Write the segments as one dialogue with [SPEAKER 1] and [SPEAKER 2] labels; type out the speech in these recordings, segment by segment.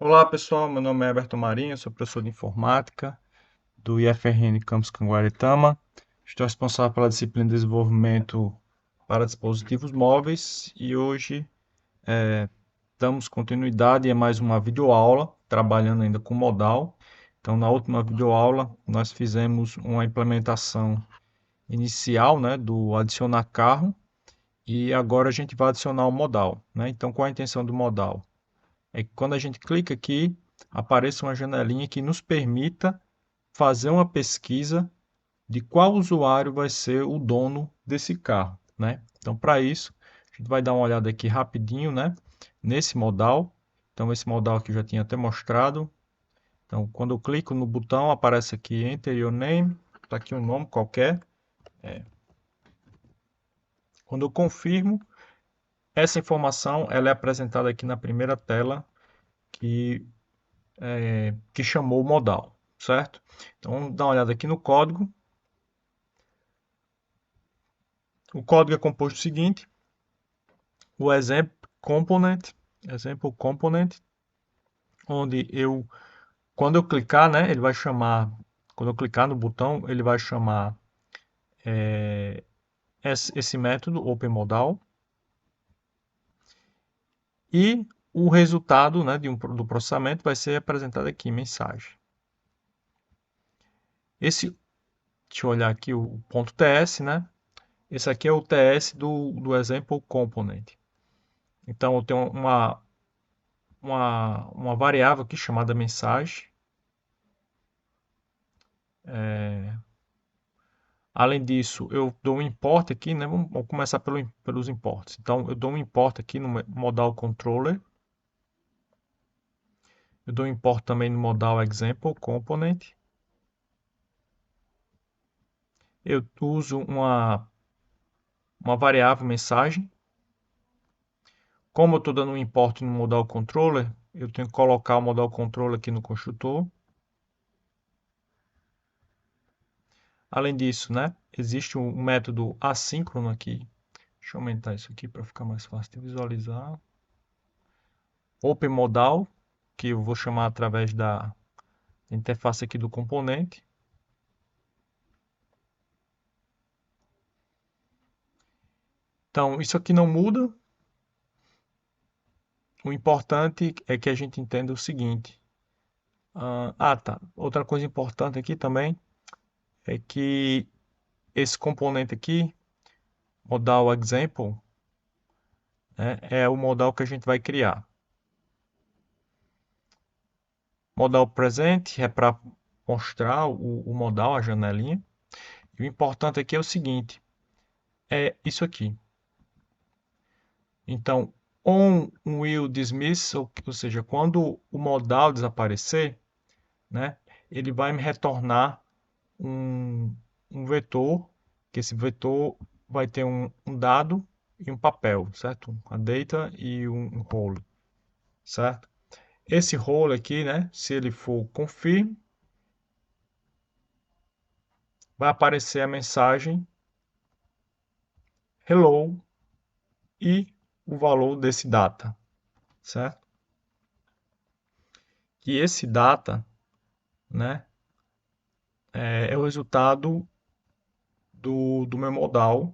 [SPEAKER 1] Olá pessoal, meu nome é Everton Marinho, sou professor de informática do IFRN Campus Canguaretama. Estou responsável pela disciplina de desenvolvimento para dispositivos móveis e hoje damos continuidade a mais uma videoaula, trabalhando ainda com modal. Então, na última videoaula, nós fizemos uma implementação inicial, né, do adicionar carro e agora a gente vai adicionar o modal, né? Então, qual é a intenção do modal? É que quando a gente clica aqui, apareça uma janelinha que nos permita fazer uma pesquisa de qual usuário vai ser o dono desse carro, né? Então, para isso, a gente vai dar uma olhada aqui rapidinho, né? Nesse modal. Então, esse modal aqui eu já tinha até mostrado. Então, quando eu clico no botão, aparece aqui Enter Your Name. Está aqui um nome qualquer. Quando eu confirmo, essa informação ela é apresentada aqui na primeira tela que chamou o modal, certo? Então, vamos dar uma olhada aqui no código. O código é composto do seguinte: o example component, onde quando eu clicar, né, ele vai chamar, quando eu clicar no botão, ele vai chamar esse método OpenModal e o resultado, né, do processamento vai ser apresentado aqui em mensagem. Deixa eu olhar aqui o ponto .ts, né? Esse aqui é o TS do example component. Então, eu tenho uma variável aqui chamada mensagem. Além disso, eu dou um import aqui, né? Vamos começar pelos imports. Então, eu dou um import aqui no modal controller. Eu dou um import também no modal example component. Eu uso uma variável mensagem. Como eu estou dando um import no modal controller, eu tenho que colocar o modal controller aqui no construtor. Além disso, né, existe um método assíncrono aqui. Deixa eu aumentar isso aqui para ficar mais fácil de visualizar. OpenModal, que eu vou chamar através da interface aqui do componente. Então, isso aqui não muda. O importante é que a gente entenda o seguinte. Tá. Outra coisa importante aqui também é que esse componente aqui, modal example, né, é o modal que a gente vai criar. Modal present é para mostrar o modal, a janelinha. E o importante aqui é o seguinte, é isso aqui. Então, on will dismiss, ou seja, quando o modal desaparecer, né, ele vai me retornar um vetor, que esse vetor vai ter um dado e um papel, certo? A data e um role, certo? Esse role aqui, né, se ele for confirm, vai aparecer a mensagem hello e o valor desse data, certo? E esse data, né, é o resultado do meu modal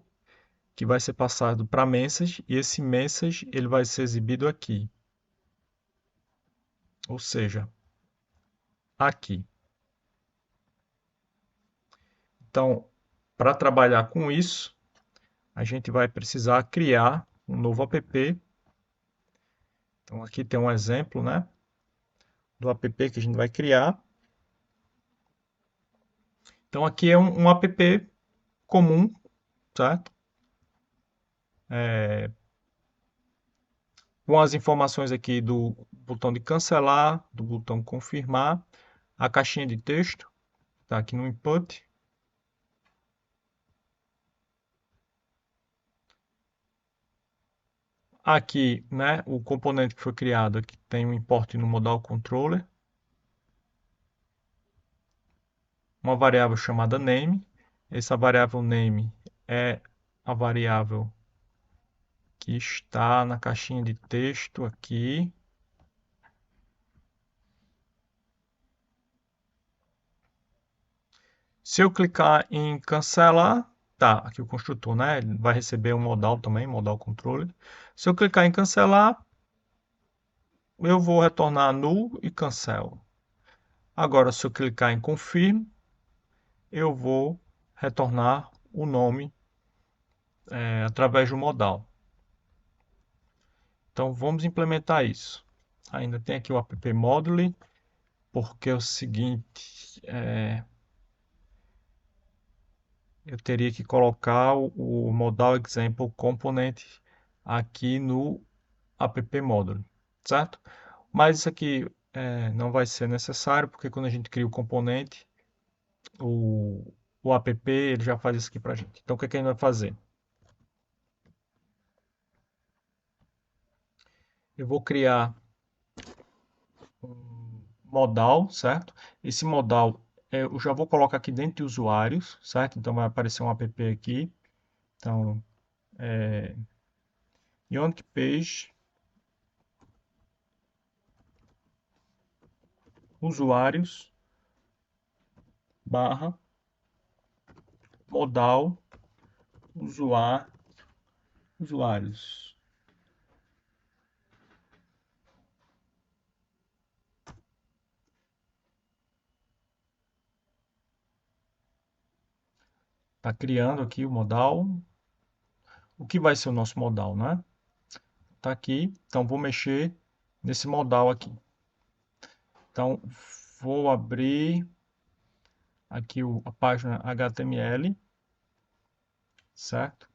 [SPEAKER 1] que vai ser passado para message e esse message ele vai ser exibido aqui, ou seja, aqui. Então, para trabalhar com isso, a gente vai precisar criar um novo app. Então, aqui tem um exemplo, né, do app que a gente vai criar. Então, aqui é um app comum, certo? Com as informações aqui do botão de cancelar, do botão confirmar, a caixinha de texto, está aqui no input. Aqui, né, o componente que foi criado aqui tem um import no modal controller, uma variável chamada name. Essa variável name é a variável que está na caixinha de texto aqui. Se eu clicar em cancelar, tá, aqui o construtor, né? Ele vai receber um modal também, modal controller. Se eu clicar em cancelar, eu vou retornar null e cancelo. Agora, se eu clicar em confirm, eu vou retornar o nome através do modal. Então, vamos implementar isso. Ainda tem aqui o app module, porque é o seguinte, eu teria que colocar o modal example component aqui no app module, certo? Mas isso aqui não vai ser necessário, porque quando a gente cria o componente, o app ele já faz isso aqui para a gente. Então, o que, é que a gente vai fazer? Eu vou criar um modal, certo? Esse modal eu já vou colocar aqui dentro de usuários, certo? Então, vai aparecer um app aqui. Então, Ionic Page, usuários, barra, modal, usuários. Está criando aqui o modal. O que vai ser o nosso modal, né? Está aqui. Então, vou mexer nesse modal aqui. Então, vou abrir aqui a página HTML, certo?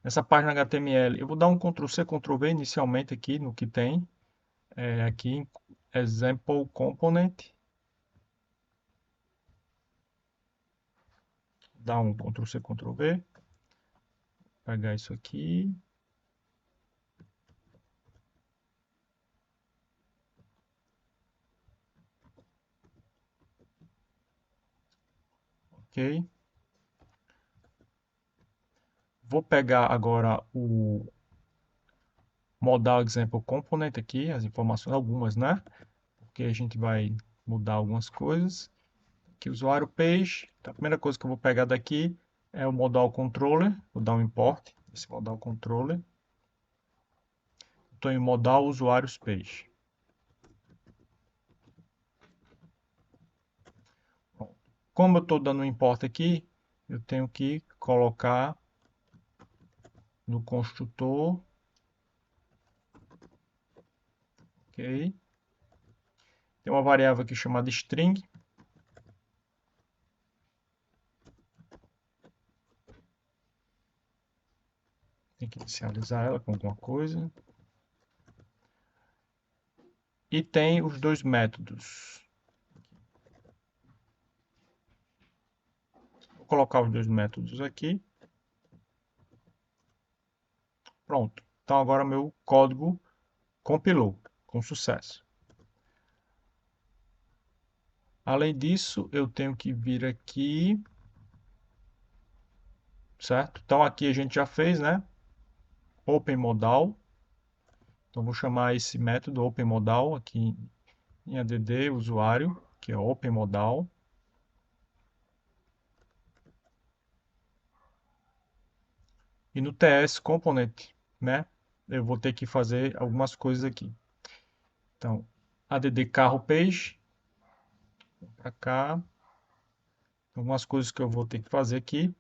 [SPEAKER 1] Nessa página HTML, eu vou dar um Ctrl+C, Ctrl+V inicialmente aqui no que tem. Aqui em Example Component. Dá um Ctrl+C, Ctrl+V. Pegar isso aqui. Ok. Vou pegar agora o modal example component aqui, as informações, algumas, né? Porque a gente vai mudar algumas coisas. Aqui, usuário page. Então, a primeira coisa que eu vou pegar daqui é o modal controller. Vou dar um import esse modal controller. Estou em modal usuários page. Bom, como eu estou dando um import aqui, eu tenho que colocar no construtor. Ok. Tem uma variável aqui chamada string. Tem que inicializar ela com alguma coisa. E tem os dois métodos. Vou colocar os dois métodos aqui. Pronto. Então agora meu código compilou com sucesso. Além disso, eu tenho que vir aqui, certo? Então aqui a gente já fez, né? OpenModal. Então vou chamar esse método OpenModal aqui em add usuário, que é OpenModal. E no TS Component, né? Eu vou ter que fazer algumas coisas aqui. Então, add carro page, para cá. Algumas coisas que eu vou ter que fazer aqui.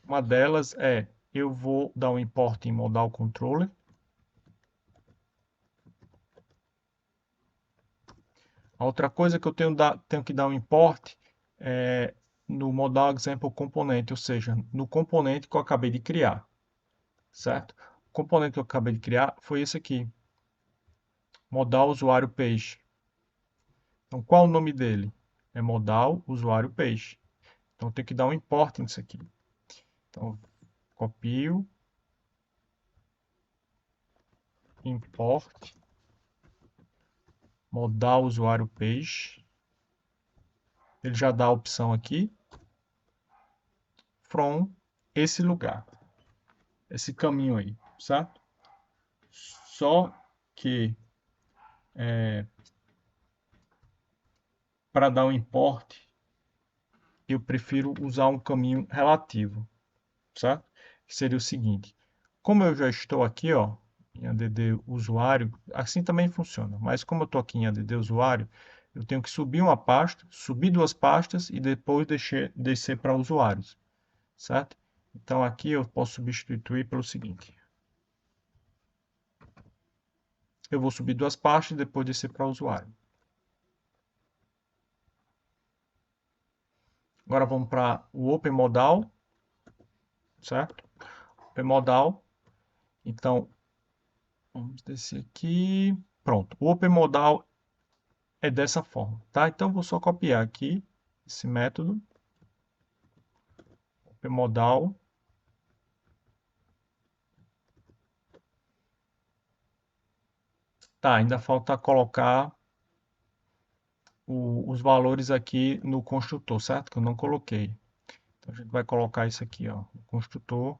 [SPEAKER 1] Uma delas é, eu vou dar um import em modal controller. A outra coisa que eu tenho que dar um import é no modal example componente, ou seja, no componente que eu acabei de criar, certo? O componente que eu acabei de criar foi esse aqui, modal usuário page. Então, qual o nome dele? É modal usuário page. Então, eu tenho que dar um import nisso aqui. Então, copio, import, modal usuário page. Ele já dá a opção aqui, from esse lugar, esse caminho aí, certo? Só que para dar um import, eu prefiro usar um caminho relativo, certo? Que seria o seguinte, como eu já estou aqui, ó, em ADD usuário, assim também funciona, mas como eu estou aqui em ADD usuário, eu tenho que subir uma pasta, subir duas pastas e depois descer para usuários, certo? Então aqui eu posso substituir pelo seguinte, eu vou subir duas pastas e depois descer para usuário. Agora vamos para o Open Modal, certo? Open Modal, então vamos descer aqui, pronto. O Open Modal é dessa forma, tá? Então vou só copiar aqui esse método, Open Modal. Tá, ainda falta colocar os valores aqui no construtor, certo? Que eu não coloquei. Então a gente vai colocar isso aqui, ó, no construtor.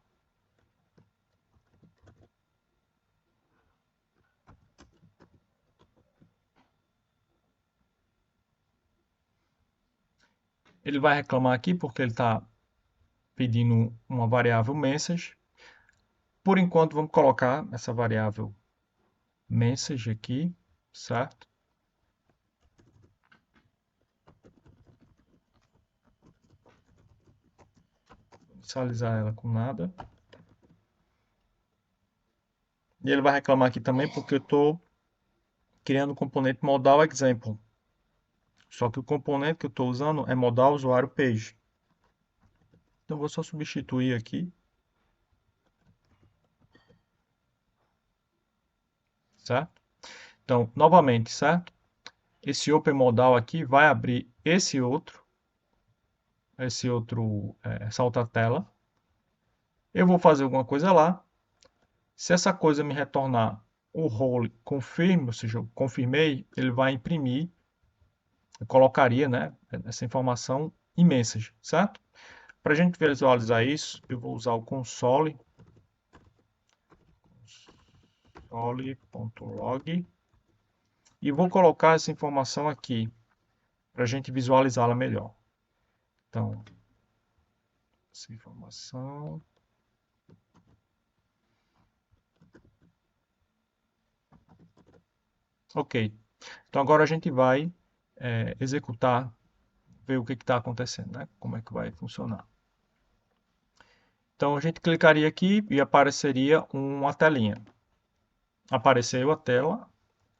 [SPEAKER 1] Ele vai reclamar aqui porque ele está pedindo uma variável message. Por enquanto, vamos colocar essa variável message aqui, certo? Inicializar ela com nada. E ele vai reclamar aqui também porque eu estou criando o componente modal example. Só que o componente que eu estou usando é modal usuário page. Então, vou só substituir aqui, certo? Então, novamente, certo? Esse open modal aqui vai abrir salta-tela. Eu vou fazer alguma coisa lá. Se essa coisa me retornar o role confirm, ou seja, eu confirmei, ele vai imprimir, eu colocaria, né, essa informação em message, certo? Para a gente visualizar isso, eu vou usar o console.log e vou colocar essa informação aqui para a gente visualizá-la melhor. Então, essa informação. Ok. Então agora a gente vai executar, ver o que está acontecendo, né? Como é que vai funcionar. Então a gente clicaria aqui e apareceria uma telinha. Apareceu a tela.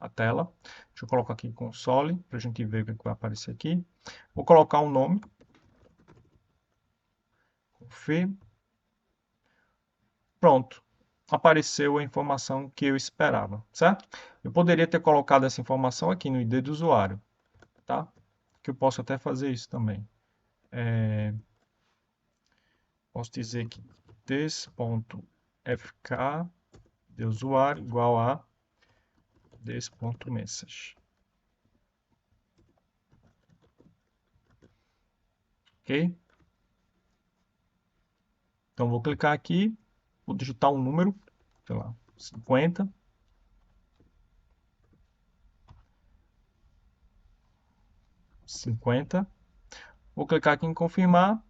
[SPEAKER 1] Deixa eu colocar aqui console para a gente ver o que vai aparecer aqui. Vou colocar um nome. Confirm. Pronto. Apareceu a informação que eu esperava, certo? Eu poderia ter colocado essa informação aqui no ID do usuário, tá? Que eu posso até fazer isso também. Posso dizer que this.fk de usuário igual a this.message. Ok? Então vou clicar aqui, vou digitar um número, sei lá, 50. Vou clicar aqui em confirmar.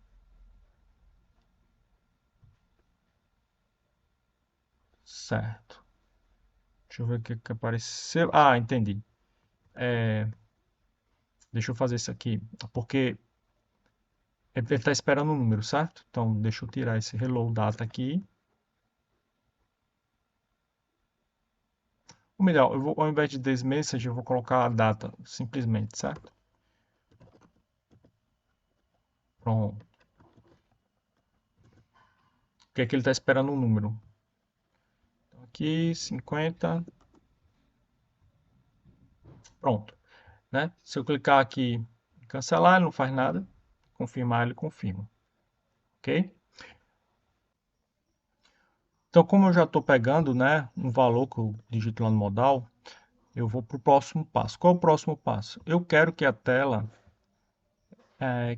[SPEAKER 1] Certo. Deixa eu ver o que apareceu. Ah, entendi. Deixa eu fazer isso aqui, porque ele está esperando um número, certo? Então, deixa eu tirar esse hello data aqui. Ou melhor, ao invés de this message, eu vou colocar a data, simplesmente, certo? Pronto. Porque aqui ele está esperando um número. Então, aqui, 50. Pronto. Né? Se eu clicar aqui em cancelar, ele não faz nada. Confirmar, ele confirma. Ok? Então, como eu já estou pegando, né, um valor que eu digito lá no modal, eu vou para o próximo passo. Qual é o próximo passo? Eu quero que a tela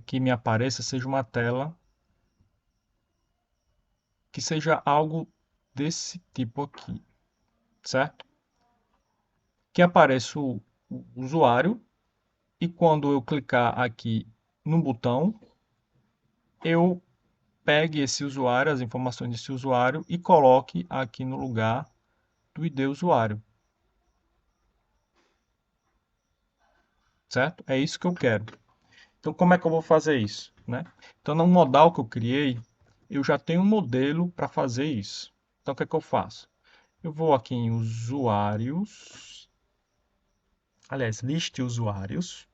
[SPEAKER 1] que me apareça seja uma tela que seja algo desse tipo aqui, certo? Que apareça o usuário e quando eu clicar aqui no botão, eu pegue esse usuário, as informações desse usuário e coloque aqui no lugar do ID usuário, certo? É isso que eu quero. Então, como é que eu vou fazer isso, né? Então, no modal que eu criei, eu já tenho um modelo para fazer isso. Então, o que é que eu faço? Eu vou aqui em usuários, aliás, liste usuários,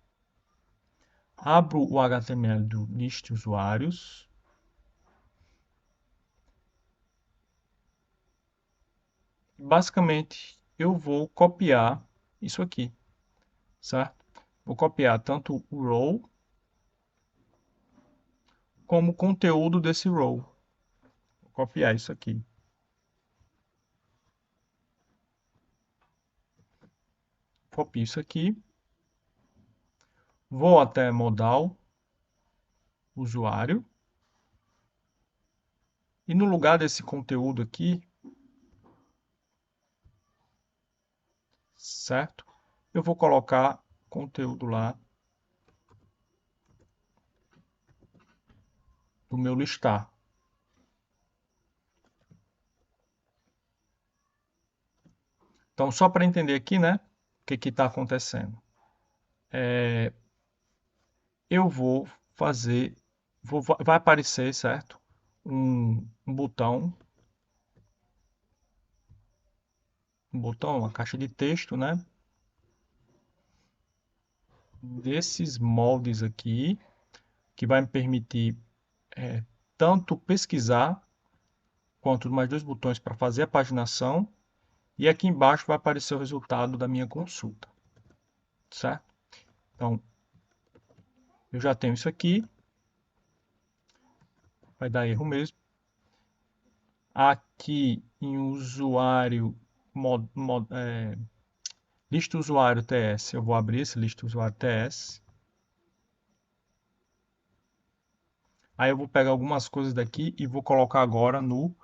[SPEAKER 1] abro o HTML do liste usuários, basicamente eu vou copiar isso aqui, certo? Vou copiar tanto o row como o conteúdo desse row. Vou copiar isso aqui. Copio isso aqui, vou até modal usuário e no lugar desse conteúdo aqui, certo? Eu vou colocar conteúdo lá do meu listar. Então, só para entender aqui, né, o que está acontecendo. Eu vou fazer, vai aparecer, certo? Um botão, uma caixa de texto, né? Desses moldes aqui, que vai me permitir tanto pesquisar, quanto mais dois botões para fazer a paginação, e aqui embaixo vai aparecer o resultado da minha consulta, certo? Então, eu já tenho isso aqui, vai dar erro mesmo. Aqui em usuário, lista usuário TS, eu vou abrir esse lista usuário TS. Aí eu vou pegar algumas coisas daqui e vou colocar agora no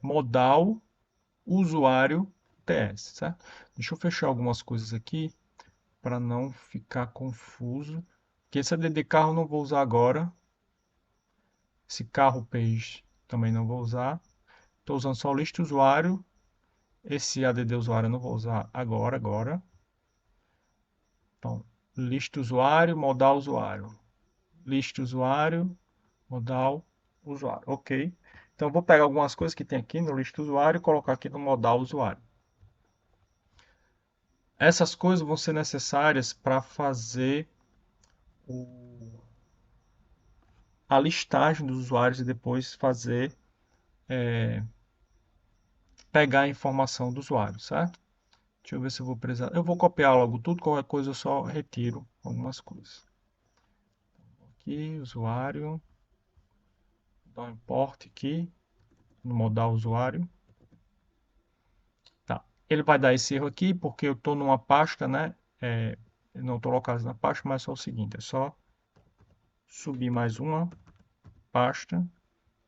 [SPEAKER 1] modal usuário TS, certo? Deixa eu fechar algumas coisas aqui para não ficar confuso. Porque esse ADD carro eu não vou usar agora. Esse carro page também não vou usar. Estou usando só o lista usuário. Esse ADD usuário eu não vou usar agora. Então, lista usuário, modal usuário. Lista usuário, modal usuário. Ok. Então, eu vou pegar algumas coisas que tem aqui no lista usuário e colocar aqui no modal usuário. Essas coisas vão ser necessárias para fazer a listagem dos usuários e depois fazer pegar a informação do usuário, certo? Deixa eu ver se eu vou precisar. Eu vou copiar logo tudo, qualquer coisa eu só retiro algumas coisas. Aqui, usuário, dá um import aqui no modal usuário. Tá. Ele vai dar esse erro aqui porque eu estou numa pasta, né? Eu não estou localizado na pasta, mas é só o seguinte, é só subir mais uma pasta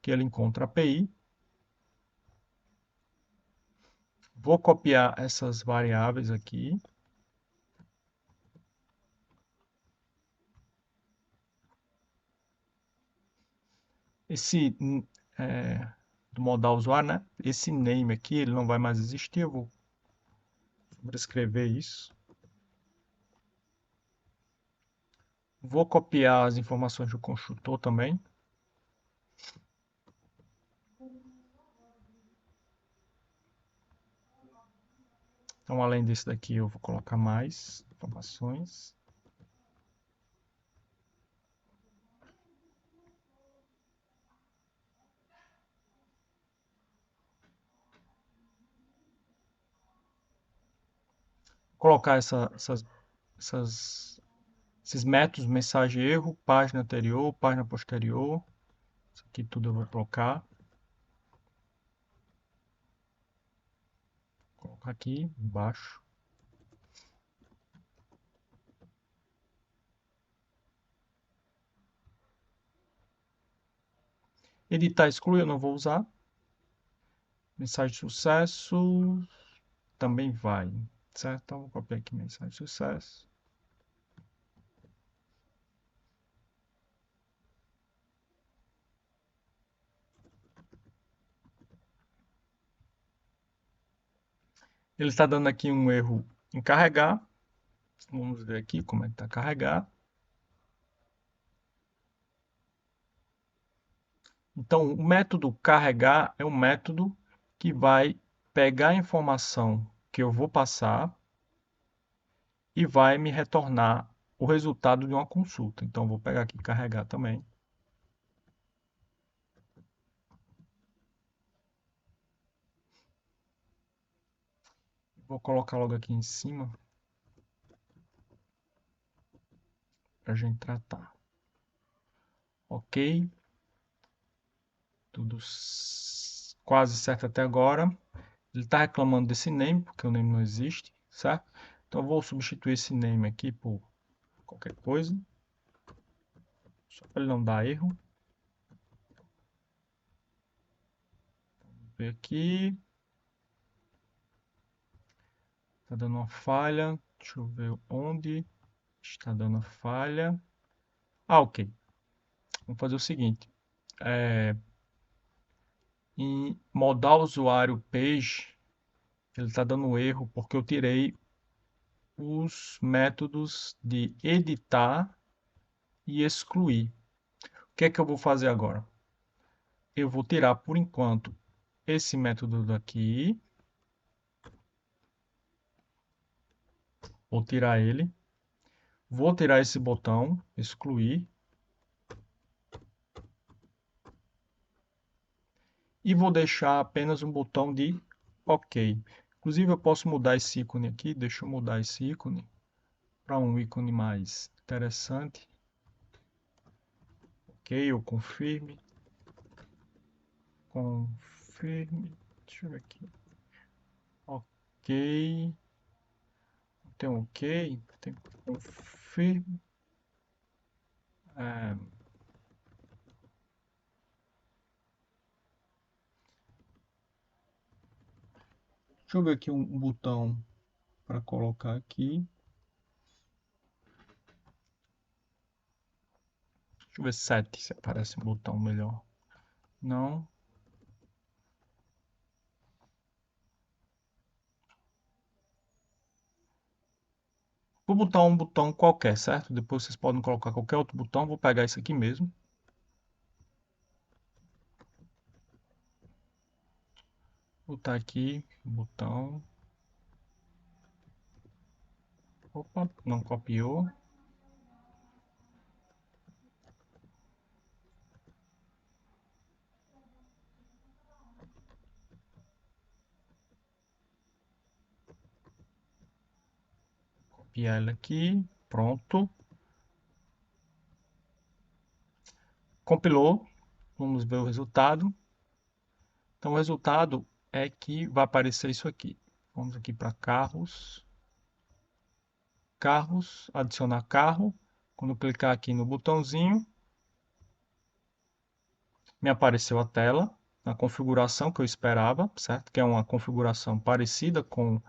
[SPEAKER 1] que ele encontra a API. Vou copiar essas variáveis aqui. Esse do modal usuário, né? Esse name aqui, ele não vai mais existir. Eu vou sobrescrever isso. Vou copiar as informações do construtor também. Então, além desse daqui, eu vou colocar mais informações. Colocar esses métodos, mensagem erro, página anterior, página posterior. Isso aqui tudo eu vou colocar. Vou colocar aqui embaixo. Editar exclui, eu não vou usar. Mensagem de sucesso também vai, certo? Então, vou copiar aqui mensagem de sucesso. Ele está dando aqui um erro em carregar. Vamos ver aqui como é que está carregar. Então, o método carregar é um método que vai pegar a informação que eu vou passar e vai me retornar o resultado de uma consulta. Então, vou pegar aqui carregar também. Vou colocar logo aqui em cima para a gente tratar. Ok. Tudo quase certo até agora. Ele está reclamando desse name, porque o name não existe, certo? Então, eu vou substituir esse name aqui por qualquer coisa. Só para ele não dar erro. Vou ver aqui. Está dando uma falha. Deixa eu ver onde está dando a falha. Ah, ok. Vamos fazer o seguinte. Em modal usuário page, ele está dando erro porque eu tirei os métodos de editar e excluir. O que é que eu vou fazer agora? Eu vou tirar, por enquanto, esse método daqui. Vou tirar ele. Vou tirar esse botão, excluir. E vou deixar apenas um botão de OK. Inclusive, eu posso mudar esse ícone aqui. Deixa eu mudar esse ícone para um ícone mais interessante. OK, eu confirme. Confirme. Deixa eu ver aqui. OK. Tem um OK. Tem confirme. Deixa eu ver aqui um botão para colocar aqui. Deixa eu ver 7 se aparece um botão melhor. Não. Vou botar um botão qualquer, certo? Depois vocês podem colocar qualquer outro botão. Vou pegar esse aqui mesmo. Botar aqui, botão. Opa, não copiou. Copiar ela aqui. Pronto. Compilou. Vamos ver o resultado. Então, o resultado é que vai aparecer isso aqui. Vamos aqui para carros. Carros, adicionar carro. Quando eu clicar aqui no botãozinho, me apareceu a tela, na configuração que eu esperava, certo? Que é uma configuração parecida com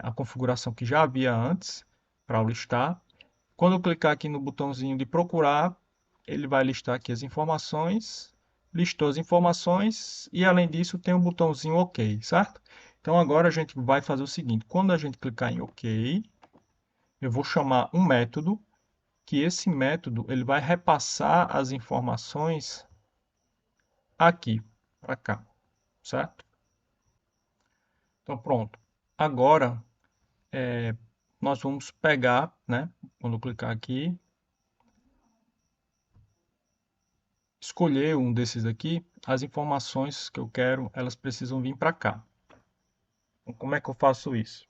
[SPEAKER 1] a configuração que já havia antes para o listar. Quando eu clicar aqui no botãozinho de procurar, ele vai listar aqui as informações, listou as informações e além disso tem um botãozinho OK, certo? Então agora a gente vai fazer o seguinte, quando a gente clicar em OK, eu vou chamar um método, que esse método ele vai repassar as informações aqui, para cá, certo? Então pronto. Agora nós vamos pegar, né? Quando eu clicar aqui, escolher um desses aqui, as informações que eu quero, elas precisam vir para cá. Então, como é que eu faço isso?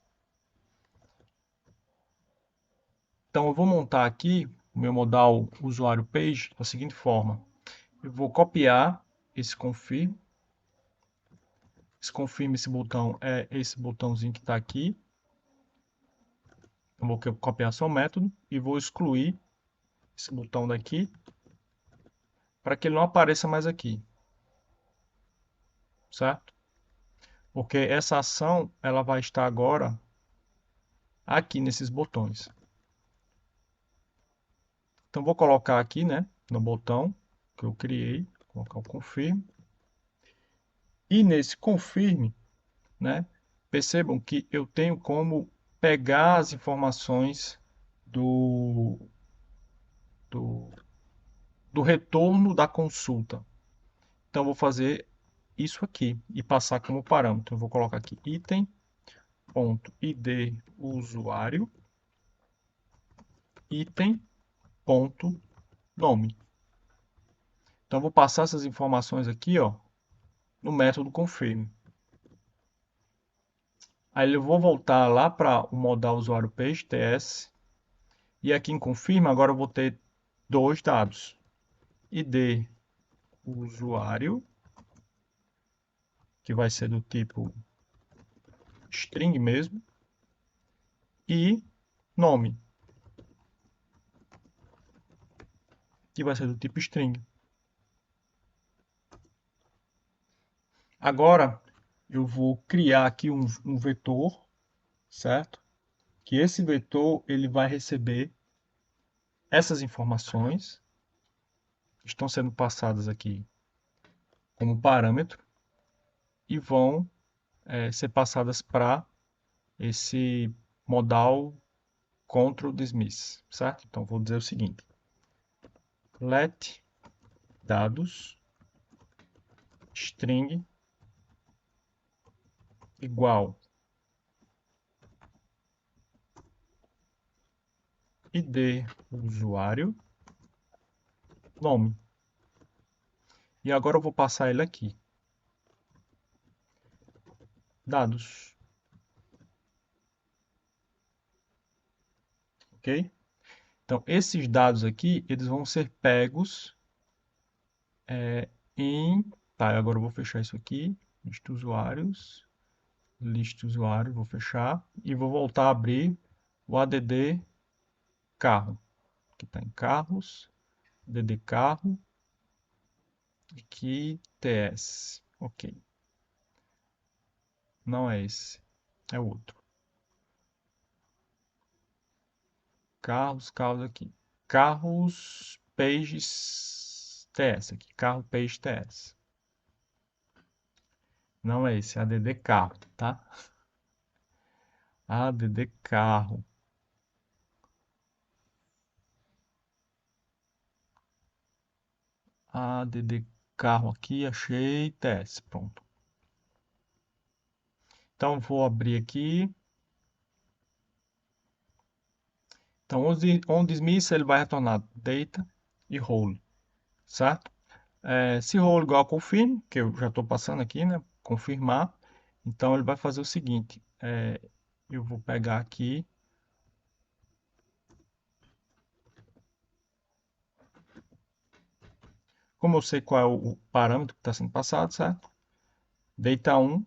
[SPEAKER 1] Então, eu vou montar aqui o meu modal usuário page da seguinte forma. Eu vou copiar esse confirm. Esse confirm, esse botão é esse botãozinho que está aqui. Eu vou copiar só o método e vou excluir esse botão daqui para que ele não apareça mais aqui, certo? Porque essa ação ela vai estar agora aqui nesses botões. Então vou colocar aqui, né, no botão que eu criei, colocar o confirm. E nesse confirm, né, Percebam que eu tenho como pegar as informações do, do, do retorno da consulta. Então, eu vou fazer isso aqui e passar como parâmetro. Eu vou colocar aqui item.id usuário, item.nome. Então, eu vou passar essas informações aqui, ó, no método confirm. Aí eu vou voltar lá para o modal usuário page ts e aqui em confirma agora eu vou ter dois dados: id usuário, que vai ser do tipo string mesmo, e nome, que vai ser do tipo string. Agora eu vou criar aqui um vetor, certo? Que esse vetor ele vai receber essas informações que estão sendo passadas aqui como parâmetro e vão ser passadas para esse modal control dismiss, certo? Então vou dizer o seguinte: let dados string igual id usuário nome. E agora eu vou passar ele aqui. Dados. Ok? Então, esses dados aqui, eles vão ser pegos em... Tá, agora eu vou fechar isso aqui. Lista usuários. Lista usuário, vou fechar. E vou voltar a abrir o add carro. Que está em carros. Add carro. Aqui, TS. Ok. Não é esse. É o outro. Carros, carros aqui. Carros, pages, TS aqui. Carro, page, TS. Não é esse, é add carro, tá? Add carro. Add carro aqui, achei, TS, pronto. Então, vou abrir aqui. Então, on dismiss, ele vai retornar data e role, certo? Se role igual a confirm, que eu já estou passando aqui, né? Confirmar. Então, ele vai fazer o seguinte. Eu vou pegar aqui. Como eu sei qual é o parâmetro que está sendo passado, certo? Data 1.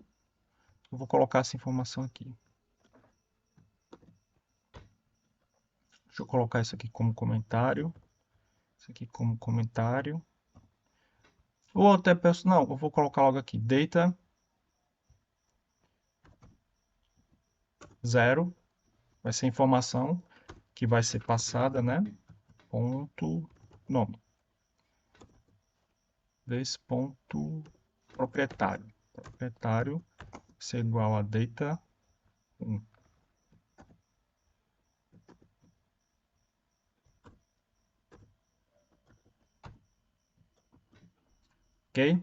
[SPEAKER 1] Eu vou colocar essa informação aqui. Deixa eu colocar isso aqui como comentário. Isso aqui como comentário. Ou até peço, não, eu vou colocar logo aqui, data 0, vai ser a informação que vai ser passada, né? Ponto nome. Desse ponto proprietário. Proprietário ser igual a data 1. Ok?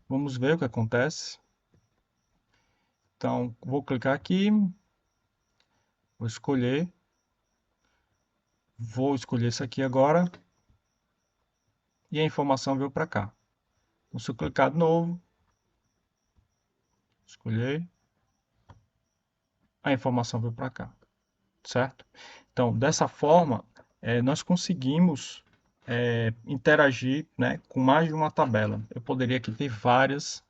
[SPEAKER 1] Vamos ver o que acontece. Então, vou clicar aqui, vou escolher isso aqui agora e a informação veio para cá. Então, se eu clicar de novo, escolher, a informação veio para cá, certo? Então, dessa forma, nós conseguimos interagir, né, com mais de uma tabela. Eu poderia aqui ter várias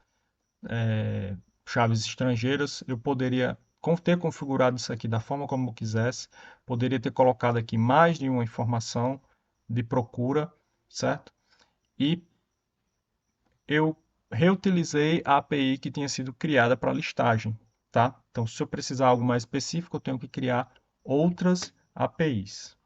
[SPEAKER 1] chaves estrangeiras, eu poderia ter configurado isso aqui da forma como eu quisesse, poderia ter colocado aqui mais de uma informação de procura, certo? E eu reutilizei a API que tinha sido criada para listagem, tá? Então, se eu precisar de algo mais específico, eu tenho que criar outras APIs.